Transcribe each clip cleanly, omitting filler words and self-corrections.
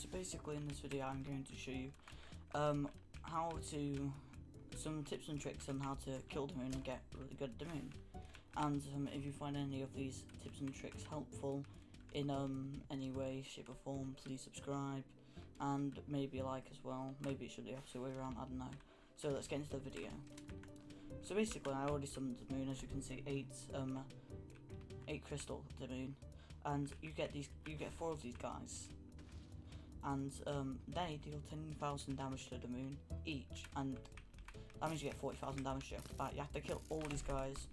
So basically in this video I'm going to show you some tips and tricks on how to kill Dimoon and get really good at Dimoon. And if you find any of these tips and tricks helpful in any way, shape or form, please subscribe and maybe a like as well. Maybe it should be the opposite way around, I don't know. So let's get into the video. So basically I already summoned Dimoon, as you can see, 8 crystal Dimoon, and you get 4 of these guys, and they deal 10,000 damage to Dimoon each, and that means you get 40,000 damage straight off the bat. You have to kill all these guys,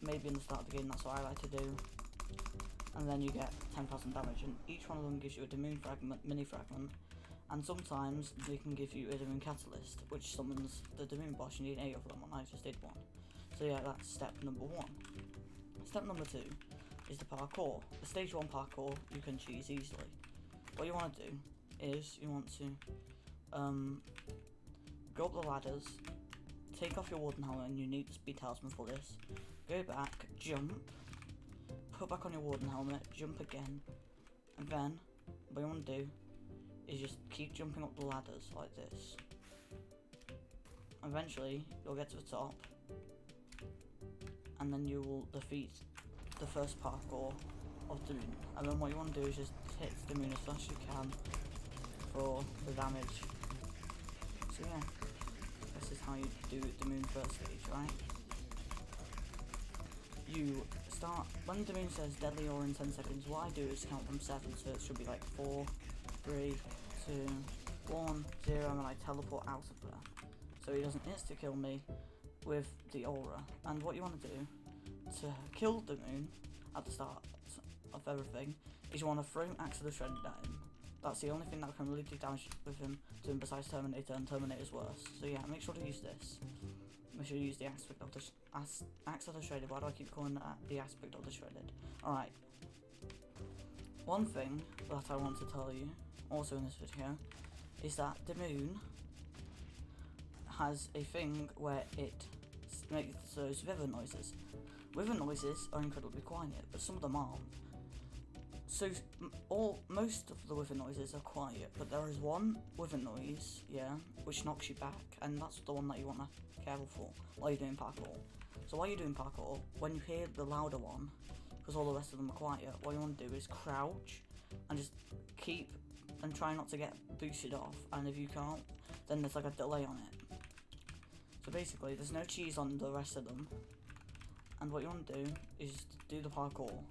maybe in the start of the game, that's what I like to do, and then you get 10,000 damage, and each one of them gives you a Dimoon fragment, mini fragment, and sometimes they can give you a Dimoon catalyst, which summons the Dimoon boss. You need 8 of them, and I just did 1. So yeah, that's step number 1. Step number 2 is the parkour. The stage 1 parkour you can cheese easily. What you want to do is you want to go up the ladders, take off your wooden helmet, and you need the speed talisman for this. Go back, jump, put back on your wooden helmet, jump again, and then what you want to do is just keep jumping up the ladders like this. Eventually you'll get to the top, and then you will defeat the first parkour of Dimoon. And then what you want to do is just hit Dimoon as fast as you can for the damage. So yeah, this is how you do Dimoon first stage, right? You start, when Dimoon says deadly aura in 10 seconds, what I do is count from 7, so it should be like 4, 3, 2, 1, 0, and then I teleport out of there, so he doesn't insta-kill me with the aura. And what you want to do to kill Dimoon at the start of everything is you want to throw Axe of the Shredded at him. That's the only thing that can really do damage with him to him besides Terminator, and Terminator's worse. So yeah, make sure to use this. Make sure you use the aspect of the Axe of the Shredded. Why do I keep calling that the aspect of the Shredded? Alright. One thing that I want to tell you also in this video is that Dimoon has a thing where it makes those wither noises. Wither noises are incredibly quiet, but some of them aren't. So most of the wither noises are quiet, but there is one wither noise, yeah, which knocks you back, and that's the one that you want to be careful for while you're doing parkour. So while you're doing parkour, when you hear the louder one, because all the rest of them are quiet, what you want to do is crouch and just keep and try not to get boosted off, and if you can't, then there's like a delay on it. So basically there's no cheese on the rest of them, and what you want to do is do the parkour.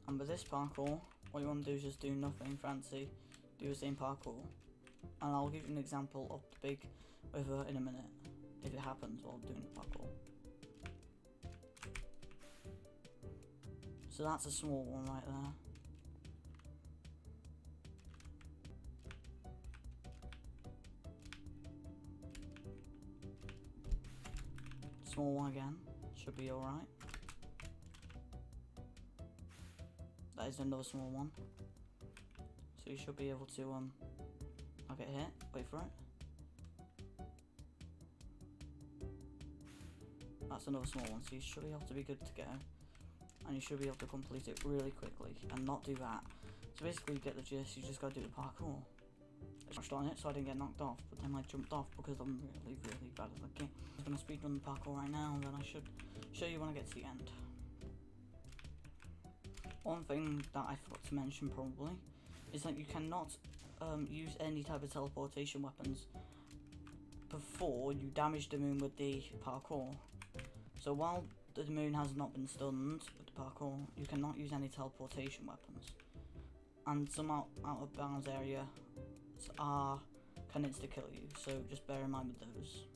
And with this parkour, what you want to do is just do nothing fancy, do the same parkour, and I'll give you an example of the big wither in a minute, if it happens while doing the parkour. So that's a small one right there. Small one again, should be alright. That is another small one. So you should be able to I'll get hit, wait for it. That's another small one, so you should be able to be good to go. And you should be able to complete it really quickly and not do that. So basically you get the gist, you just gotta do the parkour. I touched on it so I didn't get knocked off, but then I jumped off because I'm really bad at the game. I'm gonna speedrun the parkour right now, and then I should show you when I get to the end. One thing that I forgot to mention probably is that you cannot use any type of teleportation weapons before you damage Dimoon with the parkour. So while the Dimoon has not been stunned with the parkour, you cannot use any teleportation weapons. And some out of bounds area can insta-kill you, so just bear in mind with those.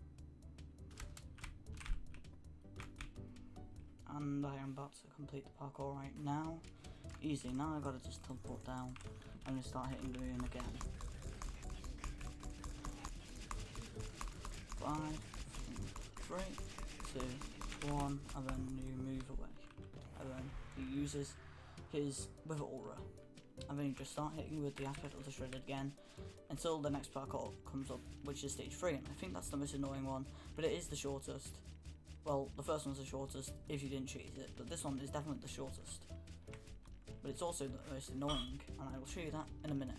And I am about to complete the parkour right now. Easy, now I've got to just teleport down and just start hitting Dimoon again. 5, 4, 3, 2, 1, and then you move away. And then he uses his wither aura. And then you just start hitting with the aspect of the Shredded again until the next parkour comes up, which is stage 3, and I think that's the most annoying one, but it is the shortest. Well, the first one's the shortest if you didn't cheese it, but this one is definitely the shortest. but it's also the most annoying, and I will show you that in a minute.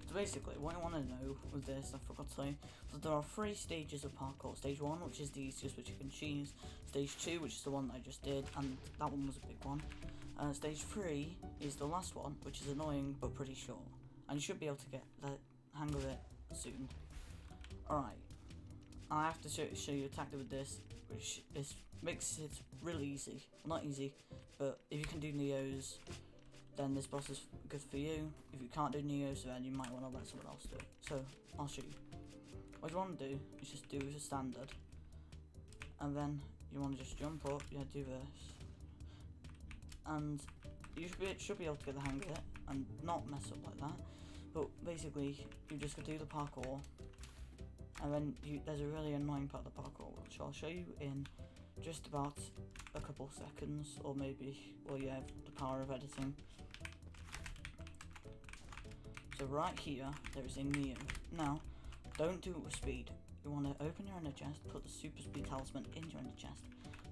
So basically, what you want to know with this, I forgot to say, so there are 3 stages of parkour. Stage 1, which is the easiest, which you can choose. Stage 2, which is the one that I just did, and that one was a big one. Stage 3 is the last one, which is annoying but pretty short, and you should be able to get the hang of it soon. Alright, I have to show you a tactic with this, which makes it really easy. Well, not easy, but if you can do Neos, then this boss is good for you. If you can't do Neos, then you might want to let someone else do it. So, I'll show you. What you want to do is just do the standard, and then you want to just jump up, yeah, do this, and you should be able to get the hang of it, and not mess up like that. But basically, you just go do the parkour, and then there's a really annoying part of the parkour, which I'll show you in just about a couple seconds, or maybe, well, yeah, the power of editing. So right here, there is a Neo. Now, don't do it with speed. You want to open your inner chest, put the super speed talisman in your inner chest,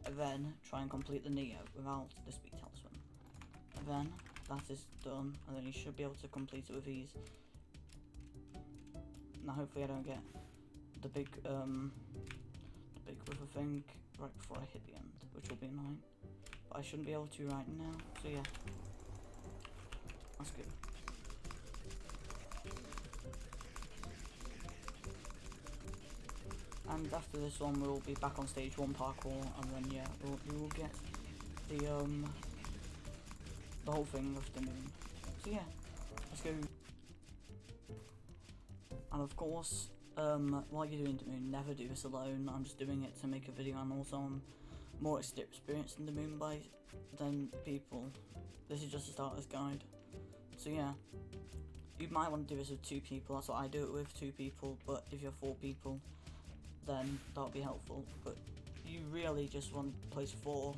and then try and complete the Neo without the speed talisman. And then that is done, and then you should be able to complete it with ease. Now hopefully I don't get the big river thing right before I hit the end, which will be annoying. But I shouldn't be able to right now, so yeah. That's good. And after this one, we'll be back on stage 1 parkour, and then yeah, we will get the whole thing of Dimoon. So yeah, let's go. And of course, while you're doing Dimoon, never do this alone. I'm just doing it to make a video, and also I'm more experienced in Dimoon than people. This is just a starter's guide. So yeah, you might want to do this with 2 people. That's what I do it with, 2 people. But if you're 4 people, then that'll be helpful. But you really just want to place 4,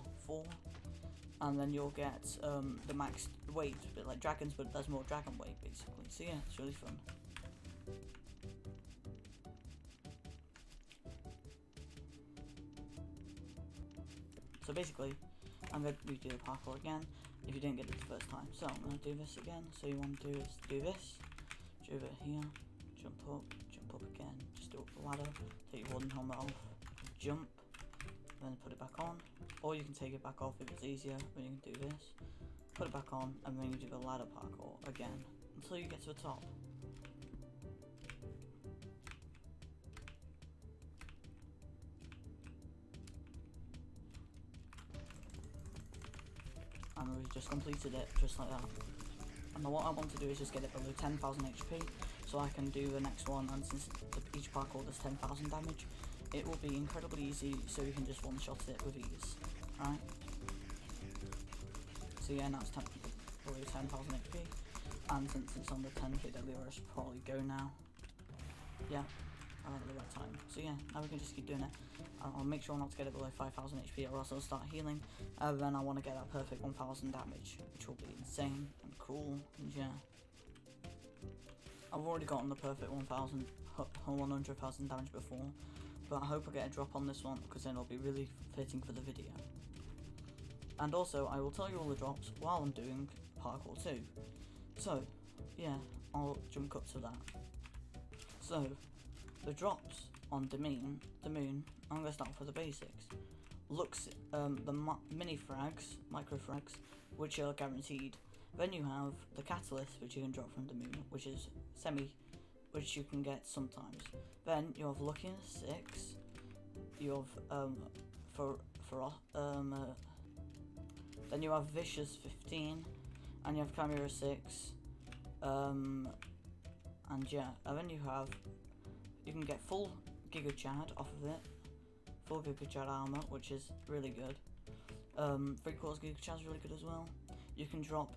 and then you'll get the max weight, a bit like dragons, but there's more dragon weight basically. So yeah, it's really fun. So basically, I'm going to redo the parkour again if you didn't get it the first time. So I'm going to do this again. So you want to do is do this, over here, jump up again, just do up the ladder, take your wooden helmet off, jump, then put it back on, or you can take it back off if it's easier, but you can do this, put it back on, and then you do the ladder parkour again, until you get to the top. And we've just completed it, just like that. And what I want to do is just get it below 10,000 HP, so I can do the next one, and since each parkour does 10,000 damage, it will be incredibly easy, so you can just one-shot it with ease, right? So yeah, now it's below 10,000 HP, and since it's on the 10k deadly, I should probably go now. Yeah, I'm at the right time. So yeah, now we can just keep doing it. I'll make sure not to get it below 5,000 HP, or else I'll start healing, and then I want to get that perfect 1,000 damage, which will be insane and cool, and yeah. I've already gotten the perfect 100,000 damage before, but I hope I get a drop on this one, because then it'll be really fitting for the video. And also, I will tell you all the drops while I'm doing parkour too. So, yeah, I'll jump cut to that. So, the drops on Dimoon, I'm going to start for the basics. Looks, the mini frags, micro frags, which are guaranteed. Then you have the catalyst, which you can drop from Dimoon, which is which you can get sometimes. Then you have Lucky in 6. You have then you have Vicious 15, and you have Chimera 6. And yeah, and then you can get full Giga Chad off of it, full Giga Chad armor, which is really good. 3/4 Giga Chad is really good as well. You can drop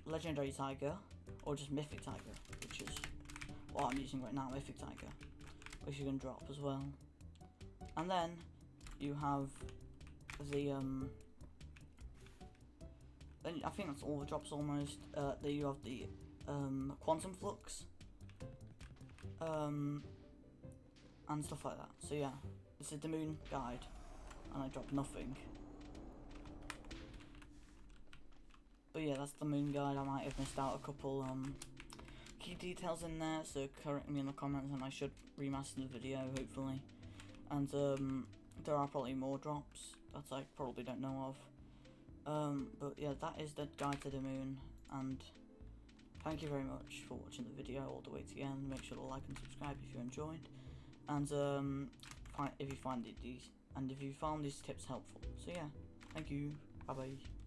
Legendary Tiger, or just Mythic Tiger, which is what I'm using right now, Mythic Tiger, which you can drop as well. And then you have the then I think that's all the drops almost. Then you have the Quantum Flux, and stuff like that. So yeah, this is the Dimoon guide, and I dropped nothing. But yeah, that's the moon guide. I might have missed out a couple key details in there, so correct me in the comments and I should remaster the video, hopefully. And there are probably more drops that I probably don't know of. But yeah, that is the guide to Dimoon, and thank you very much for watching the video all the way to the end. Make sure to like and subscribe if you enjoyed, and if you found these tips helpful. So yeah, thank you. Bye bye.